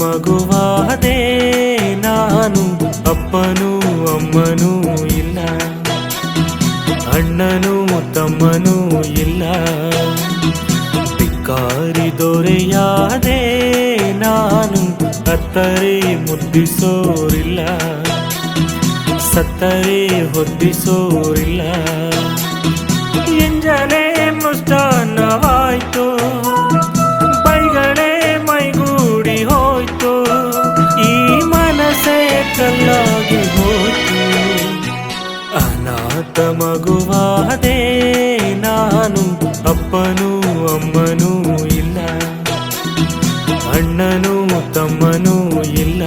ಮಗುವಾದೆ ನಾನು, ಅಪ್ಪನೂ ಅಮ್ಮನೂ ಇಲ್ಲ, ಅಣ್ಣನೂ ತಮ್ಮನೂ ಇಲ್ಲ. ಭಿಕಾರಿ ದೊರೆಯಾದೆ ನಾನು, ಅತ್ತರೆ ಮುದ್ದಿಸೋರಿಲ್ಲ, ಸತ್ತರೆ ಹೊದ್ದಿಸೋರಿಲ್ಲ. ಎಂಜಲೇ ಮುಷ್ಟಾನ್ನವಾಯ್ತು, ಬೈಗಳೇ ಮೈಗೂಡಿ ಹೋಯ್ತು, ಈ ಮನಸ್ಸೇ ಕಲ್ಲಾಗಿ ಹೋಯ್ತು. ಅನಾಥ ಮಗುವಾದೆ ನಾನು, ಅಪ್ಪನೂ ಅಮ್ಮನೂ ಇಲ್ಲ, ಅಣ್ಣನೂ ತಮ್ಮನೂ ಇಲ್ಲ.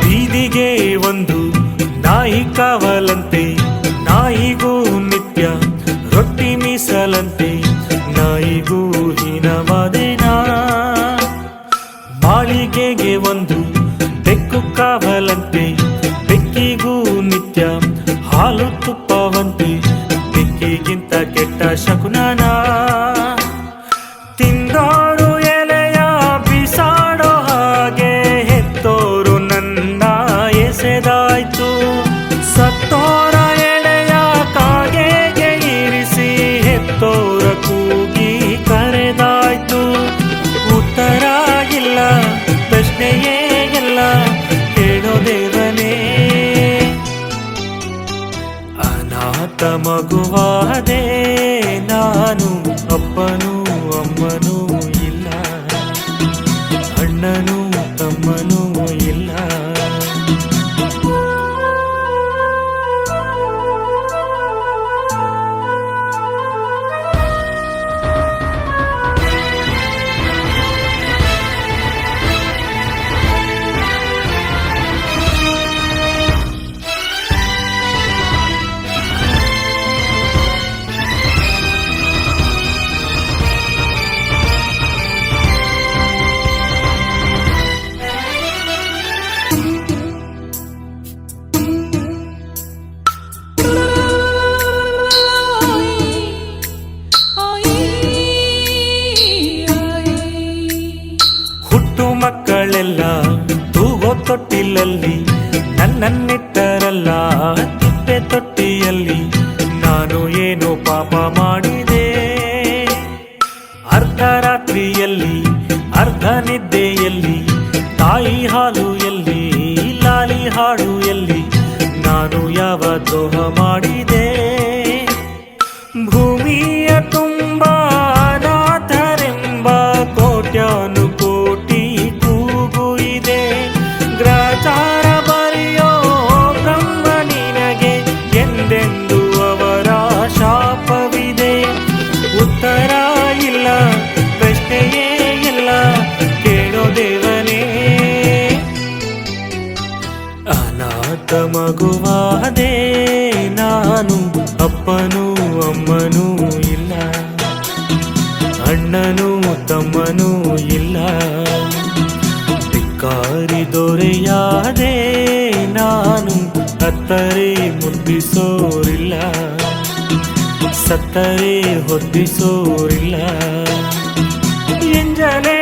ಬೀದಿಗೆ ಒಂದು ನಾಯಿ ಕಾವಲಂತೆ, ನಾಯಿಗೂ ನಿತ್ಯ ರೊಟ್ಟಿ ಮೀಸಲಂತೆ, ನಾಯಿಗೂ ಹೀನವಾದೆನಾ. ಮಾಳಿಗೆಗೆ ಒಂದು ಬೆಕ್ಕು ಕಾವಲಂತೆ, ಬೆಕ್ಕಿಗೂ ನಿತ್ಯ ಹಾಲು ತುಪ್ಪವಂತೆ, ಬೆಕ್ಕಿಗಿಂತ ಕೆಟ್ಟ ಶಕುನನಾ. ತಿಂದೋರು ಎಲೆಯ ಬಿಸಾಡೋ ಹಾಗೆ ಹೆತ್ತೋರು ನನ್ನ ಎಸೆದಾಯ್ತು, ಸತ್ತೋರ ಎಳೆಯ ಕಾಗೆಗೆ ಇರಿಸಿ ಹೆತ್ತೋರ ಕೂಗಿ ಕರೆದಾಯ್ತು. ಉತ್ತರ ಇಲ್ಲ, ಪ್ರಶ್ನೆಯೇ ಇಲ್ಲ, ಕೇಳೋ ದೇವನೇ. ಅನಾಥ ಮಗುವಾದೆ ನಾನು, ಅಪ್ಪನೂ ಅಮ್ಮನೂ ಇಲ್ಲ, ಅಣ್ಣನೂ ತಮ್ಮನೂ ಇಲ್ಲ. ಮಕ್ಕಳೆಲ್ಲ ತೂಗೋ ತೊಟ್ಟಿಲಲ್ಲಿ ನನ್ನನ್ನಿಟ್ಟರಲ್ಲ ತಿಪ್ಪೆ ತೊಟ್ಟಿಯಲ್ಲಿ. ನಾನು ಏನೋ ಪಾಪ ಮಾಡಿದೆ, ಅರ್ಧ ರಾತ್ರಿಯಲ್ಲಿ ಅರ್ಧ ನಿದ್ದೆಯಲ್ಲಿ, ತಾಯಿ ಹಾಲು ಎಲ್ಲಿ ಲಾಲಿ ಹಾಡು ಎಲ್ಲಿ, ನಾನು ಯಾವ ದ್ರೋಹ ಮಾಡಿದೆ. ಭೂಮಿಯ ತುಂಬ ಅನಾಥರೆಂಬ ಕೋಟ್ಯಾನು ಕೋಟಿ ಕೂಗು ಇದೆ. ಗ್ರಾಚಾರ ಬರೆಯೋ ಬ್ರಹ್ಮ ನಿನಗೆ ಎಂದೆಂದು ಅವರ ಶಾಪವಿದೆ. ಉತ್ತರ ಇಲ್ಲ, ಪ್ರಶ್ನೆಯೇ ಇಲ್ಲ, ಕೇಳೋ ದೇವನೇ. ಅನಾಥ ಮಗುವಾದೆ ನಾನು, ಅಪ್ಪನೂ ಅಮ್ಮನೂ ಇಲ್ಲ, ಅಣ್ಣನೂ ತಮ್ಮನೂ ಇಲ್ಲ. ಭಿಕಾರಿ ದೊರೆಯಾದೆ ನಾನು, ಅತ್ತರೆ ಮುದ್ದಿಸೋರಿಲ್ಲ, ಸತ್ತರೆ ಹೊದ್ದಿಸೋರಿಲ್ಲ. ಎಂಜಲೇ